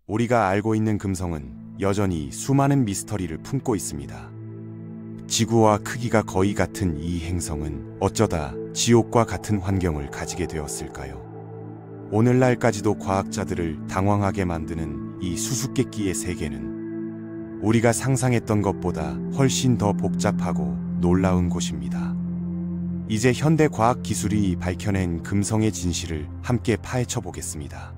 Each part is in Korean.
우리가 알고 있는 금성은 여전히 수많은 미스터리를 품고 있습니다. 지구와 크기가 거의 같은 이 행성은 어쩌다 지옥과 같은 환경을 가지게 되었을까요? 오늘날까지도 과학자들을 당황하게 만드는 이 수수께끼의 세계는 우리가 상상했던 것보다 훨씬 더 복잡하고 놀라운 곳입니다. 이제 현대 과학 기술이 밝혀낸 금성의 진실을 함께 파헤쳐 보겠습니다.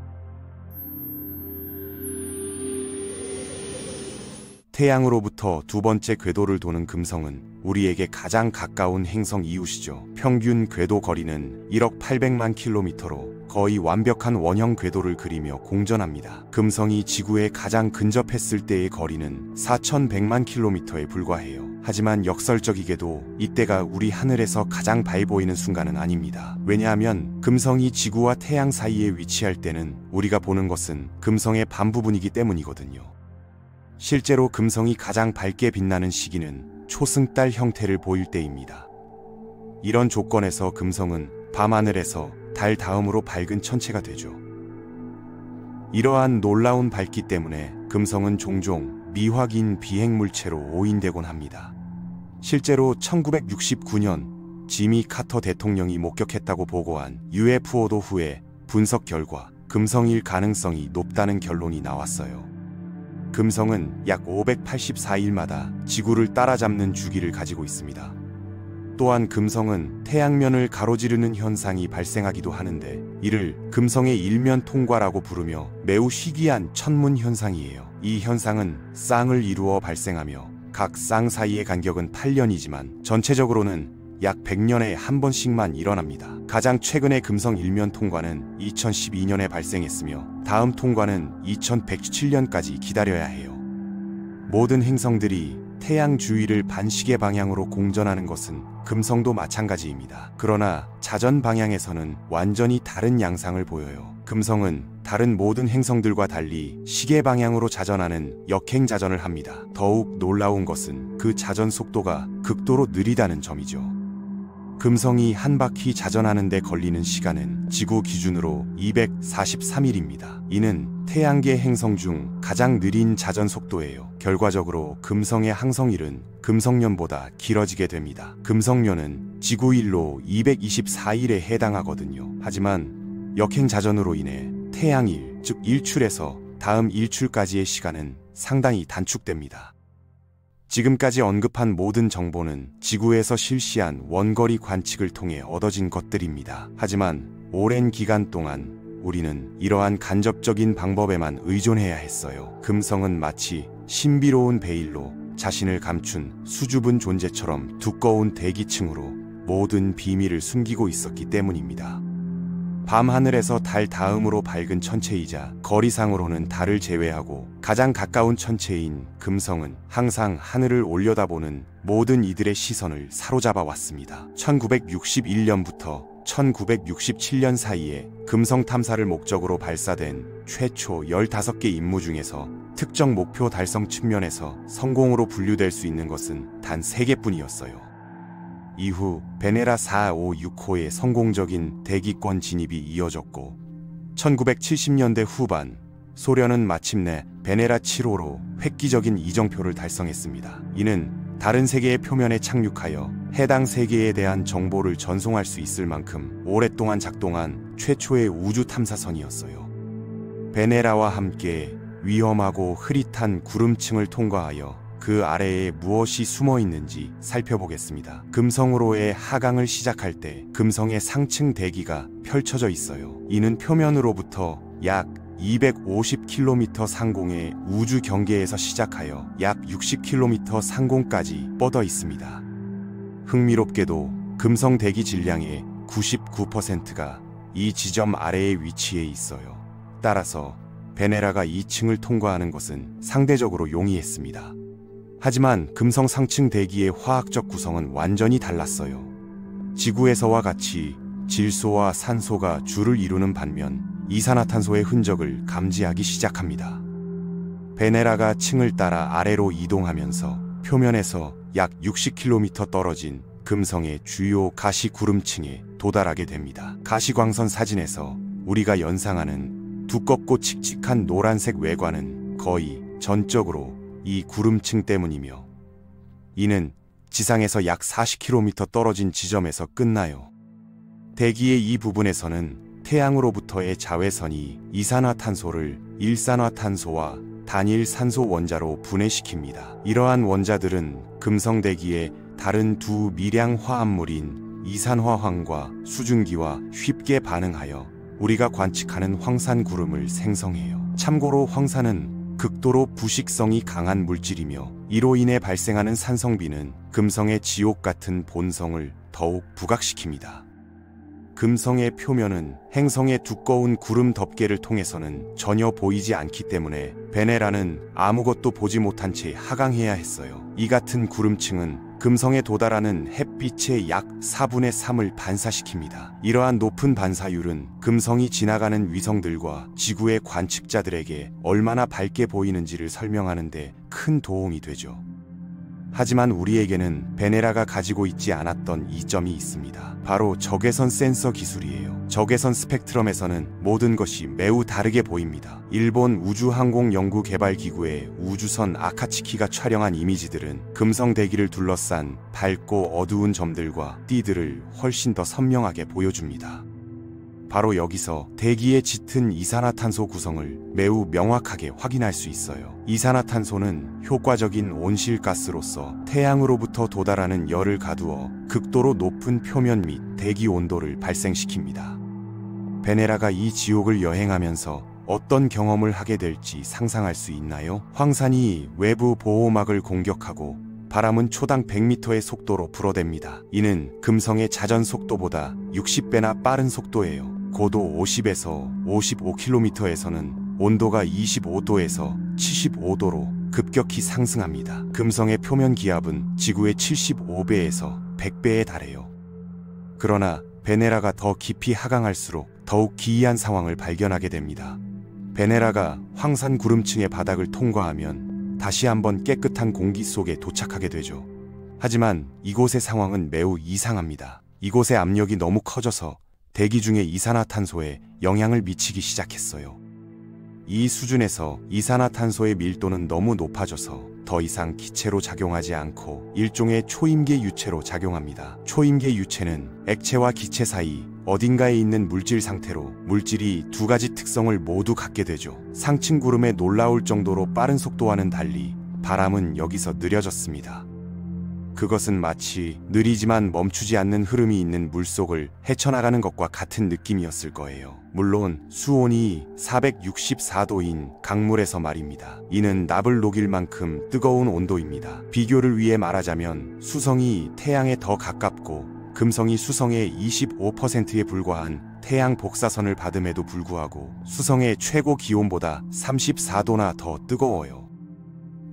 태양으로부터 두 번째 궤도를 도는 금성은 우리에게 가장 가까운 행성 이웃이죠. 평균 궤도 거리는 1억 800만 킬로미터로 거의 완벽한 원형 궤도를 그리며 공전합니다. 금성이 지구에 가장 근접했을 때의 거리는 4100만 킬로미터에 불과해요. 하지만 역설적이게도 이때가 우리 하늘에서 가장 밝아 보이는 순간은 아닙니다. 왜냐하면 금성이 지구와 태양 사이에 위치할 때는 우리가 보는 것은 금성의 반 부분이기 때문이거든요. 실제로 금성이 가장 밝게 빛나는 시기는 초승달 형태를 보일 때입니다. 이런 조건에서 금성은 밤하늘에서 달 다음으로 밝은 천체가 되죠. 이러한 놀라운 밝기 때문에 금성은 종종 미확인 비행물체로 오인되곤 합니다. 실제로 1969년 지미 카터 대통령이 목격했다고 보고한 UFO도 후에 분석 결과 금성일 가능성이 높다는 결론이 나왔어요. 금성은 약 584일마다 지구를 따라잡는 주기를 가지고 있습니다. 또한 금성은 태양면을 가로지르는 현상이 발생하기도 하는데 이를 금성의 일면 통과라고 부르며 매우 희귀한 천문 현상이에요. 이 현상은 쌍을 이루어 발생하며 각 쌍 사이의 간격은 8년이지만 전체적으로는 약 100년에 한 번씩만 일어납니다. 가장 최근의 금성 일면 통과는 2012년에 발생했으며 다음 통과는 2107년까지 기다려야 해요. 모든 행성들이 태양 주위를 반시계 방향으로 공전하는 것은 금성도 마찬가지입니다. 그러나 자전 방향에서는 완전히 다른 양상을 보여요. 금성은 다른 모든 행성들과 달리 시계 방향으로 자전하는 역행 자전을 합니다. 더욱 놀라운 것은 그 자전 속도가 극도로 느리다는 점이죠. 금성이 한 바퀴 자전하는 데 걸리는 시간은 지구 기준으로 243일입니다. 이는 태양계 행성 중 가장 느린 자전 속도예요. 결과적으로 금성의 항성일은 금성년보다 길어지게 됩니다. 금성년은 지구일로 224일에 해당하거든요. 하지만 역행 자전으로 인해 태양일, 즉 일출에서 다음 일출까지의 시간은 상당히 단축됩니다. 지금까지 언급한 모든 정보는 지구에서 실시한 원거리 관측을 통해 얻어진 것들입니다. 하지만 오랜 기간 동안 우리는 이러한 간접적인 방법에만 의존해야 했어요. 금성은 마치 신비로운 베일로 자신을 감춘 수줍은 존재처럼 두꺼운 대기층으로 모든 비밀을 숨기고 있었기 때문입니다. 밤하늘에서 달 다음으로 밝은 천체이자 거리상으로는 달을 제외하고 가장 가까운 천체인 금성은 항상 하늘을 올려다보는 모든 이들의 시선을 사로잡아 왔습니다. 1961년부터 1967년 사이에 금성 탐사를 목적으로 발사된 최초 15개 임무 중에서 특정 목표 달성 측면에서 성공으로 분류될 수 있는 것은 단 3개뿐이었어요. 이후 베네라 4569호의 성공적인 대기권 진입이 이어졌고 1970년대 후반 소련은 마침내 베네라 7호로 획기적인 이정표를 달성했습니다. 이는 다른 세계의 표면에 착륙하여 해당 세계에 대한 정보를 전송할 수 있을 만큼 오랫동안 작동한 최초의 우주 탐사선이었어요. 베네라와 함께 위험하고 흐릿한 구름층을 통과하여 그 아래에 무엇이 숨어 있는지 살펴보겠습니다. 금성으로의 하강을 시작할 때 금성의 상층 대기가 펼쳐져 있어요. 이는 표면으로부터 약 250km 상공의 우주 경계에서 시작하여 약 60km 상공까지 뻗어 있습니다. 흥미롭게도 금성 대기 질량의 99%가 이 지점 아래에 위치해 있어요. 따라서 베네라가 2층을 통과하는 것은 상대적으로 용이했습니다. 하지만 금성 상층 대기의 화학적 구성은 완전히 달랐어요. 지구에서와 같이 질소와 산소가 줄을 이루는 반면 이산화탄소의 흔적을 감지하기 시작합니다. 베네라가 층을 따라 아래로 이동하면서 표면에서 약 60km 떨어진 금성의 주요 가시구름층에 도달하게 됩니다. 가시광선 사진에서 우리가 연상하는 두껍고 칙칙한 노란색 외관은 거의 전적으로 이 구름층 때문이며 이는 지상에서 약 40km 떨어진 지점에서 끝나요. 대기의 이 부분에서는 태양으로부터의 자외선이 이산화탄소를 일산화탄소와 단일 산소 원자로 분해시킵니다. 이러한 원자들은 금성 대기의 다른 두 미량 화합물인 이산화황과 수증기와 쉽게 반응하여 우리가 관측하는 황산구름을 생성해요. 참고로 황산은 극도로 부식성이 강한 물질이며 이로 인해 발생하는 산성비는 금성의 지옥 같은 본성을 더욱 부각시킵니다. 금성의 표면은 행성의 두꺼운 구름 덮개를 통해서는 전혀 보이지 않기 때문에 베네라는 아무것도 보지 못한 채 하강해야 했어요. 이 같은 구름층은 금성에 도달하는 햇빛의 약 4분의 3을 반사시킵니다. 이러한 높은 반사율은 금성이 지나가는 위성들과 지구의 관측자들에게 얼마나 밝게 보이는지를 설명하는 데 큰 도움이 되죠. 하지만 우리에게는 베네라가 가지고 있지 않았던 이점이 있습니다. 바로 적외선 센서 기술이에요. 적외선 스펙트럼에서는 모든 것이 매우 다르게 보입니다. 일본 우주항공연구개발기구의 우주선 아카츠키가 촬영한 이미지들은 금성 대기를 둘러싼 밝고 어두운 점들과 띠들을 훨씬 더 선명하게 보여줍니다. 바로 여기서 대기에 짙은 이산화탄소 구성을 매우 명확하게 확인할 수 있어요. 이산화탄소는 효과적인 온실가스로서 태양으로부터 도달하는 열을 가두어 극도로 높은 표면 및 대기 온도를 발생시킵니다. 베네라가 이 지옥을 여행하면서 어떤 경험을 하게 될지 상상할 수 있나요? 황산이 외부 보호막을 공격하고 바람은 초당 100m의 속도로 불어댑니다. 이는 금성의 자전 속도보다 60배나 빠른 속도예요. 고도 50에서 55km에서는 온도가 25도에서 75도로 급격히 상승합니다. 금성의 표면 기압은 지구의 75배에서 100배에 달해요. 그러나 베네라가 더 깊이 하강할수록 더욱 기이한 상황을 발견하게 됩니다. 베네라가 황산 구름층의 바닥을 통과하면 다시 한번 깨끗한 공기 속에 도착하게 되죠. 하지만 이곳의 상황은 매우 이상합니다. 이곳의 압력이 너무 커져서 대기 중의 이산화탄소에 영향을 미치기 시작했어요. 이 수준에서 이산화탄소의 밀도는 너무 높아져서 더 이상 기체로 작용하지 않고 일종의 초임계 유체로 작용합니다. 초임계 유체는 액체와 기체 사이 어딘가에 있는 물질 상태로 물질이 두 가지 특성을 모두 갖게 되죠. 상층 구름에 놀라울 정도로 빠른 속도와는 달리 바람은 여기서 느려졌습니다. 그것은 마치 느리지만 멈추지 않는 흐름이 있는 물속을 헤쳐나가는 것과 같은 느낌이었을 거예요. 물론 수온이 464도인 강물에서 말입니다. 이는 납을 녹일 만큼 뜨거운 온도입니다. 비교를 위해 말하자면 수성이 태양에 더 가깝고 금성이 수성의 25%에 불과한 태양 복사선을 받음에도 불구하고 수성의 최고 기온보다 34도나 더 뜨거워요.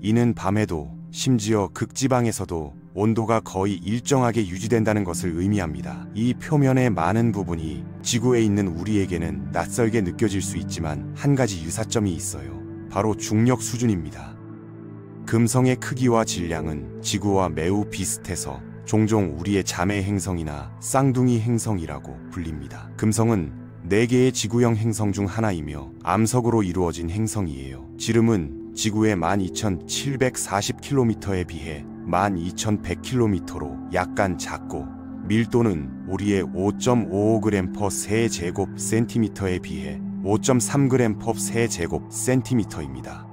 이는 밤에도 심지어 극지방에서도 온도가 거의 일정하게 유지된다는 것을 의미합니다. 이 표면의 많은 부분이 지구에 있는 우리에게는 낯설게 느껴질 수 있지만 한 가지 유사점이 있어요. 바로 중력 수준입니다. 금성의 크기와 질량은 지구와 매우 비슷해서 종종 우리의 자매 행성이나 쌍둥이 행성이라고 불립니다. 금성은 4개의 지구형 행성 중 하나이며 암석으로 이루어진 행성이에요. 지름은 지구의 12,740km에 비해 12,100km로 약간 작고 밀도는 우리의 5.55g/세제곱센티미터에 비해 5.3g/세제곱센티미터입니다.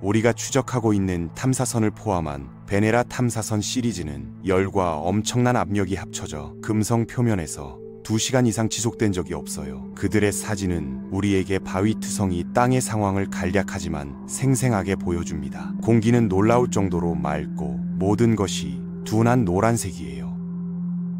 우리가 추적하고 있는 탐사선을 포함한 베네라 탐사선 시리즈는 열과 엄청난 압력이 합쳐져 금성 표면에서 2시간 이상 지속된 적이 없어요. 그들의 사진은 우리에게 바위투성이 땅의 상황을 간략하지만 생생하게 보여줍니다. 공기는 놀라울 정도로 맑고 모든 것이 둔한 노란색이에요.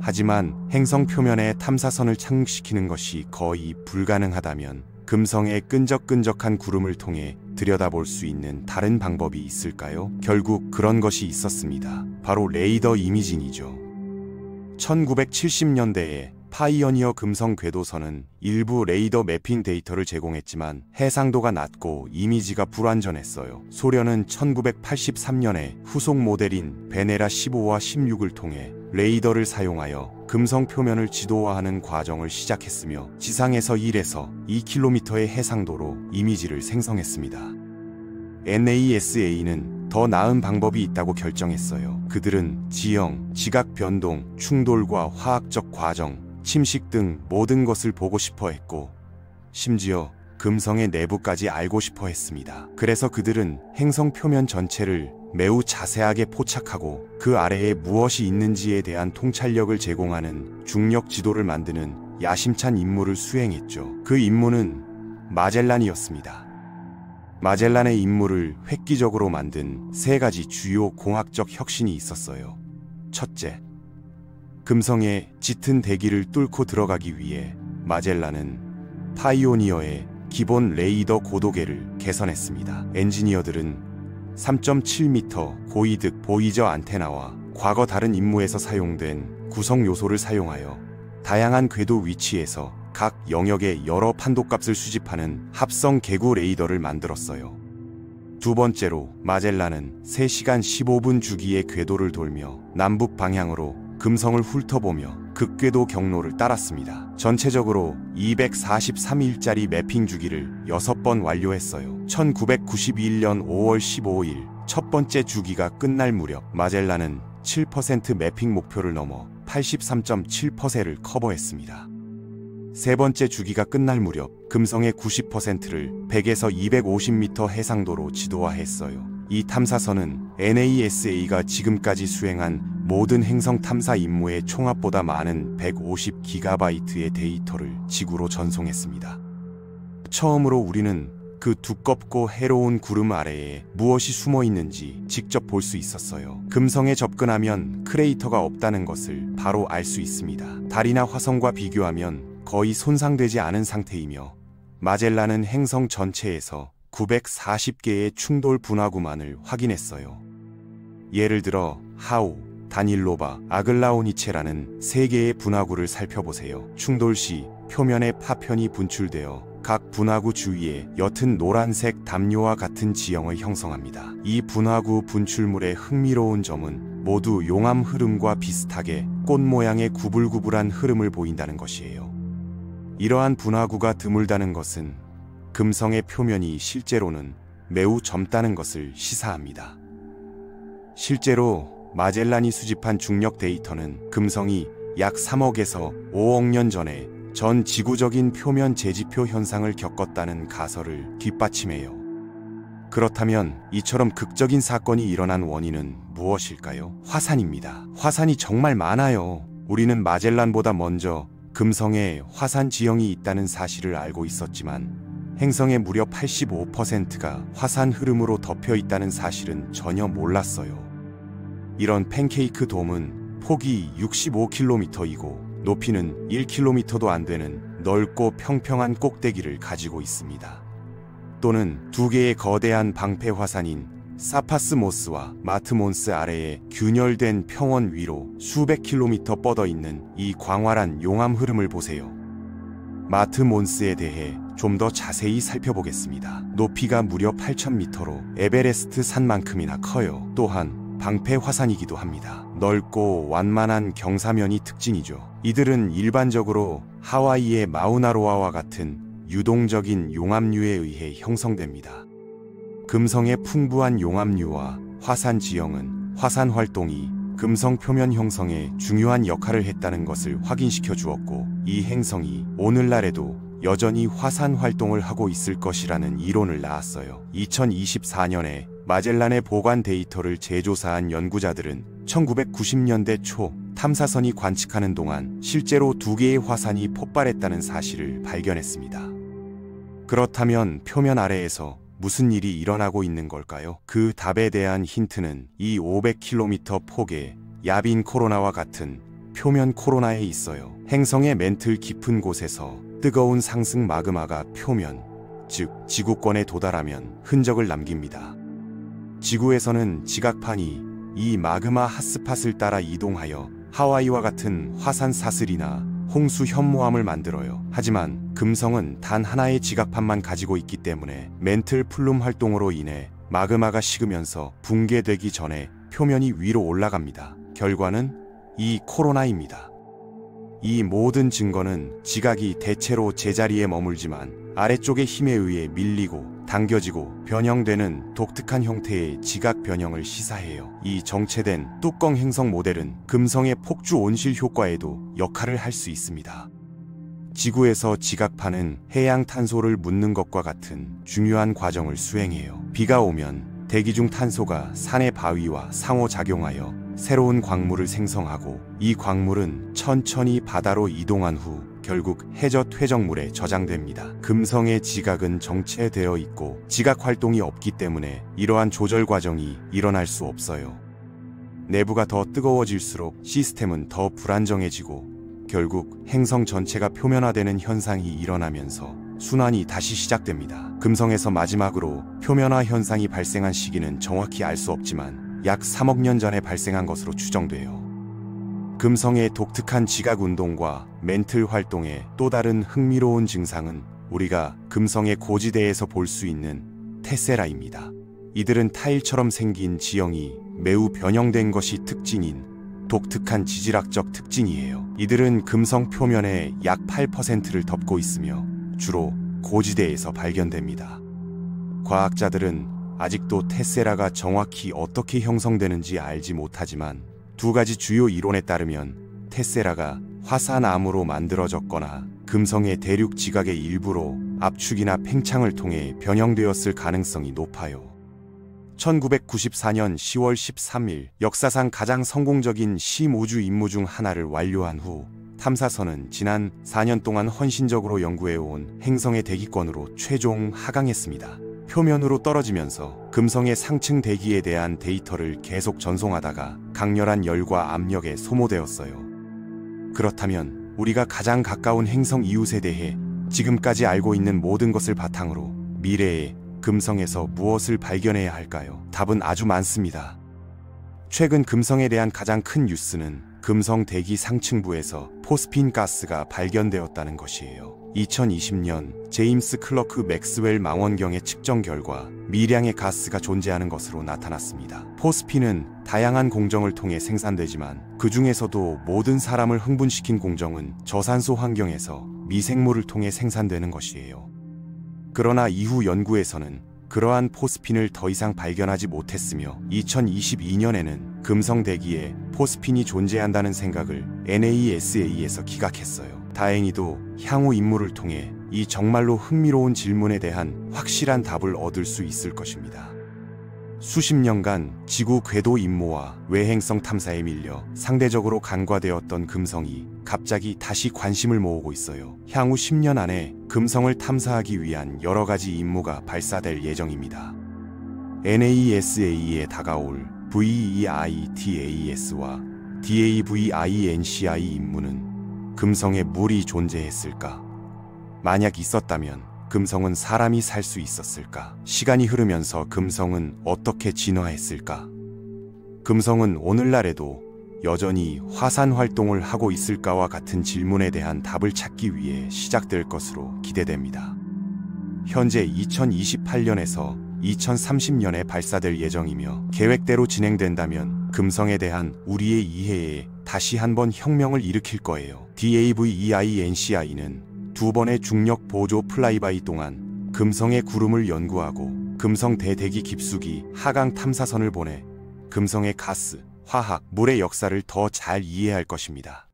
하지만 행성 표면에 탐사선을 착륙시키는 것이 거의 불가능하다면 금성의 끈적끈적한 구름을 통해 들여다볼 수 있는 다른 방법이 있을까요? 결국 그런 것이 있었습니다. 바로 레이더 이미징이죠. 1970년대에 파이어니어 금성 궤도선은 일부 레이더 매핑 데이터를 제공했지만 해상도가 낮고 이미지가 불완전했어요. 소련은 1983년에 후속 모델인 베네라 15와 16을 통해 레이더를 사용하여 금성 표면을 지도화하는 과정을 시작했으며 지상에서 1에서 2km의 해상도로 이미지를 생성했습니다. NASA는 더 나은 방법이 있다고 결정했어요. 그들은 지형, 지각 변동, 충돌과 화학적 과정, 침식 등 모든 것을 보고 싶어 했고 심지어 금성의 내부까지 알고 싶어 했습니다. 그래서 그들은 행성 표면 전체를 매우 자세하게 포착하고 그 아래에 무엇이 있는지에 대한 통찰력을 제공하는 중력 지도를 만드는 야심찬 임무를 수행했죠. 그 임무는 마젤란이었습니다. 마젤란의 임무를 획기적으로 만든 세 가지 주요 공학적 혁신이 있었어요. 첫째, 금성의 짙은 대기를 뚫고 들어가기 위해 마젤란은 파이오니어의 기본 레이더 고도계를 개선했습니다. 엔지니어들은 3.7m 고이득 보이저 안테나와 과거 다른 임무에서 사용된 구성 요소를 사용하여 다양한 궤도 위치에서 각 영역의 여러 판도값을 수집하는 합성 개구 레이더를 만들었어요. 두 번째로 마젤란은 3시간 15분 주기의 궤도를 돌며 남북 방향으로 금성을 훑어보며 극궤도 경로를 따랐습니다. 전체적으로 243일짜리 매핑 주기를 6번 완료했어요. 1991년 5월 15일 첫 번째 주기가 끝날 무렵 마젤란은 7% 매핑 목표를 넘어 83.7%를 커버했습니다. 세 번째 주기가 끝날 무렵 금성의 90%를 100에서 250m 해상도로 지도화했어요. 이 탐사선은 NASA가 지금까지 수행한 모든 행성 탐사 임무의 총합보다 많은 150GB의 데이터를 지구로 전송했습니다. 처음으로 우리는 그 두껍고 해로운 구름 아래에 무엇이 숨어 있는지 직접 볼 수 있었어요. 금성에 접근하면 크레이터가 없다는 것을 바로 알 수 있습니다. 달이나 화성과 비교하면 거의 손상되지 않은 상태이며 마젤란은 행성 전체에서 940개의 충돌 분화구만을 확인했어요. 예를 들어 하우, 다닐로바, 아글라오니체라는 3개의 분화구를 살펴보세요. 충돌 시 표면에 파편이 분출되어 각 분화구 주위에 옅은 노란색 담요와 같은 지형을 형성합니다. 이 분화구 분출물의 흥미로운 점은 모두 용암 흐름과 비슷하게 꽃 모양의 구불구불한 흐름을 보인다는 것이에요. 이러한 분화구가 드물다는 것은 금성의 표면이 실제로는 매우 젊다는 것을 시사합니다. 실제로 마젤란이 수집한 중력 데이터는 금성이 약 3억에서 5억 년 전에 전 지구적인 표면 재지표 현상을 겪었다는 가설을 뒷받침해요. 그렇다면 이처럼 극적인 사건이 일어난 원인은 무엇일까요? 화산입니다. 화산이 정말 많아요. 우리는 마젤란보다 먼저 금성에 화산 지형이 있다는 사실을 알고 있었지만 행성의 무려 85%가 화산 흐름으로 덮여 있다는 사실은 전혀 몰랐어요. 이런 팬케이크 돔은 폭이 65km이고 높이는 1km도 안 되는 넓고 평평한 꼭대기를 가지고 있습니다. 또는 2개의 거대한 방패 화산인 사파스모스와 마트몬스 아래에 균열된 평원 위로 수백 킬로미터 뻗어 있는 이 광활한 용암 흐름을 보세요. 마트몬스에 대해 좀 더 자세히 살펴보겠습니다. 높이가 무려 8,000m로 에베레스트 산만큼이나 커요. 또한 방패 화산이기도 합니다. 넓고 완만한 경사면이 특징이죠. 이들은 일반적으로 하와이의 마우나로아와 같은 유동적인 용암류에 의해 형성됩니다. 금성의 풍부한 용암류와 화산 지형은 화산 활동이 금성 표면 형성에 중요한 역할을 했다는 것을 확인시켜 주었고, 이 행성이 오늘날에도 여전히 화산 활동을 하고 있을 것이라는 이론을 낳았어요. 2024년에 마젤란의 보관 데이터를 재조사한 연구자들은 1990년대 초 탐사선이 관측하는 동안 실제로 2개의 화산이 폭발했다는 사실을 발견했습니다. 그렇다면 표면 아래에서 무슨 일이 일어나고 있는 걸까요? 그 답에 대한 힌트는 이 500km 폭의 야빈 코로나와 같은 표면 코로나에 있어요. 행성의 맨틀 깊은 곳에서 뜨거운 상승 마그마가 표면, 즉 지구권에 도달하면 흔적을 남깁니다. 지구에서는 지각판이 이 마그마 핫스팟을 따라 이동하여 하와이와 같은 화산 사슬이나 홍수 현모암을 만들어요. 하지만 금성은 단 하나의 지각판만 가지고 있기 때문에 맨틀 플룸 활동으로 인해 마그마가 식으면서 붕괴되기 전에 표면이 위로 올라갑니다. 결과는 이 코로나입니다. 이 모든 증거는 지각이 대체로 제자리에 머물지만 아래쪽의 힘에 의해 밀리고 당겨지고 변형되는 독특한 형태의 지각 변형을 시사해요. 이 정체된 뚜껑 행성 모델은 금성의 폭주 온실 효과에도 역할을 할 수 있습니다. 지구에서 지각파는 해양 탄소를 묻는 것과 같은 중요한 과정을 수행해요. 비가 오면 대기 중 탄소가 산의 바위와 상호작용하여 새로운 광물을 생성하고 이 광물은 천천히 바다로 이동한 후 결국 해저 퇴적물에 저장됩니다. 금성의 지각은 정체되어 있고 지각 활동이 없기 때문에 이러한 조절 과정이 일어날 수 없어요. 내부가 더 뜨거워질수록 시스템은 더 불안정해지고 결국 행성 전체가 표면화되는 현상이 일어나면서 순환이 다시 시작됩니다. 금성에서 마지막으로 표면화 현상이 발생한 시기는 정확히 알 수 없지만 약 3억 년 전에 발생한 것으로 추정돼요. 금성의 독특한 지각 운동과 멘틀 활동의 또 다른 흥미로운 증상은 우리가 금성의 고지대에서 볼 수 있는 테세라입니다. 이들은 타일처럼 생긴 지형이 매우 변형된 것이 특징인 독특한 지질학적 특징이에요. 이들은 금성 표면의 약 8%를 덮고 있으며 주로 고지대에서 발견됩니다. 과학자들은 아직도 테세라가 정확히 어떻게 형성되는지 알지 못하지만 두 가지 주요 이론에 따르면 테세라가 화산암으로 만들어졌거나 금성의 대륙 지각의 일부로 압축이나 팽창을 통해 변형되었을 가능성이 높아요. 1994년 10월 13일 역사상 가장 성공적인 심우주 임무 중 하나를 완료한 후 탐사선은 지난 4년 동안 헌신적으로 연구해온 행성의 대기권으로 최종 하강했습니다. 표면으로 떨어지면서 금성의 상층 대기에 대한 데이터를 계속 전송하다가 강렬한 열과 압력에 소모되었어요. 그렇다면 우리가 가장 가까운 행성 이웃에 대해 지금까지 알고 있는 모든 것을 바탕으로 미래에 금성에서 무엇을 발견해야 할까요? 답은 아주 많습니다. 최근 금성에 대한 가장 큰 뉴스는 금성 대기 상층부에서 포스핀 가스가 발견되었다는 것이에요. 2020년 제임스 클러크 맥스웰 망원경의 측정 결과 미량의 가스가 존재하는 것으로 나타났습니다. 포스핀은 다양한 공정을 통해 생산되지만 그 중에서도 모든 사람을 흥분시킨 공정은 저산소 환경에서 미생물을 통해 생산되는 것이에요. 그러나 이후 연구에서는 그러한 포스핀을 더 이상 발견하지 못했으며 2022년에는 금성 대기에 포스핀이 존재한다는 생각을 NASA에서 기각했어요. 다행히도 향후 임무를 통해 이 정말로 흥미로운 질문에 대한 확실한 답을 얻을 수 있을 것입니다. 수십 년간 지구 궤도 임무와 외행성 탐사에 밀려 상대적으로 간과되었던 금성이 갑자기 다시 관심을 모으고 있어요. 향후 10년 안에 금성을 탐사하기 위한 여러 가지 임무가 발사될 예정입니다. NASA에 다가올 VEITAS와 DAVINCI 임무는 금성에 물이 존재했을까? 만약 있었다면 금성은 사람이 살 수 있었을까? 시간이 흐르면서 금성은 어떻게 진화했을까? 금성은 오늘날에도 여전히 화산 활동을 하고 있을까와 같은 질문에 대한 답을 찾기 위해 시작될 것으로 기대됩니다. 현재 2028년에서 2030년에 발사될 예정이며 계획대로 진행된다면 금성에 대한 우리의 이해에 다시 한번 혁명을 일으킬 거예요. DAVEINCI는 2번의 중력 보조 플라이바이 동안 금성의 구름을 연구하고 금성 대대기 깊숙이 하강 탐사선을 보내 금성의 가스, 화학, 물의 역사를 더 잘 이해할 것입니다.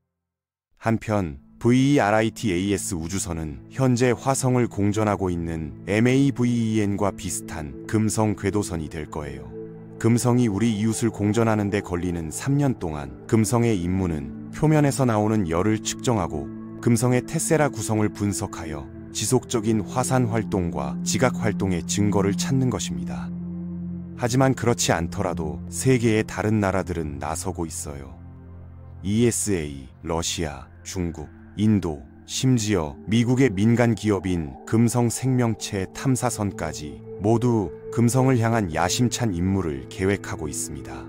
한편 VERITAS 우주선은 현재 화성을 공전하고 있는 MAVEN과 비슷한 금성 궤도선이 될 거예요. 금성이 우리 이웃을 공전하는 데 걸리는 3년 동안 금성의 임무는 표면에서 나오는 열을 측정하고 금성의 테세라 구성을 분석하여 지속적인 화산 활동과 지각 활동의 증거를 찾는 것입니다. 하지만 그렇지 않더라도 세계의 다른 나라들은 나서고 있어요. ESA, 러시아, 중국, 인도, 심지어 미국의 민간 기업인 금성 생명체 탐사선까지 모두 금성을 향한 야심찬 임무를 계획하고 있습니다.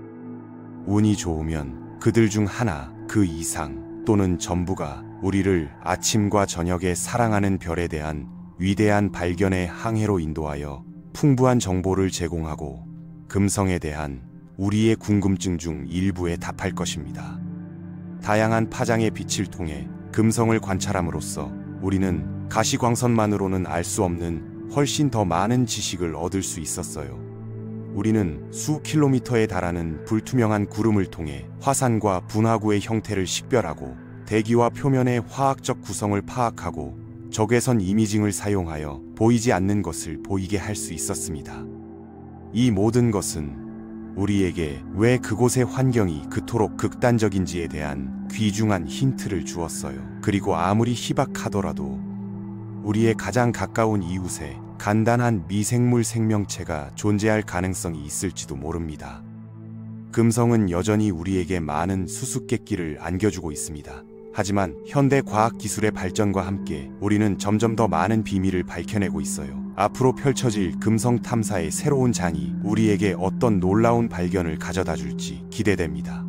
운이 좋으면 그들 중 하나, 그 이상 또는 전부가 우리를 아침과 저녁에 사랑하는 별에 대한 위대한 발견의 항해로 인도하여 풍부한 정보를 제공하고 금성에 대한 우리의 궁금증 중 일부에 답할 것입니다. 다양한 파장의 빛을 통해 금성을 관찰함으로써 우리는 가시광선만으로는 알 수 없는 훨씬 더 많은 지식을 얻을 수 있었어요. 우리는 수 킬로미터에 달하는 불투명한 구름을 통해 화산과 분화구의 형태를 식별하고 대기와 표면의 화학적 구성을 파악하고 적외선 이미징을 사용하여 보이지 않는 것을 보이게 할 수 있었습니다. 이 모든 것은 우리에게 왜 그곳의 환경이 그토록 극단적인지에 대한 귀중한 힌트를 주었어요. 그리고 아무리 희박하더라도 우리의 가장 가까운 이웃에 간단한 미생물 생명체가 존재할 가능성이 있을지도 모릅니다. 금성은 여전히 우리에게 많은 수수께끼를 안겨주고 있습니다. 하지만 현대 과학 기술의 발전과 함께 우리는 점점 더 많은 비밀을 밝혀내고 있어요. 앞으로 펼쳐질 금성 탐사의 새로운 장이 우리에게 어떤 놀라운 발견을 가져다 줄지 기대됩니다.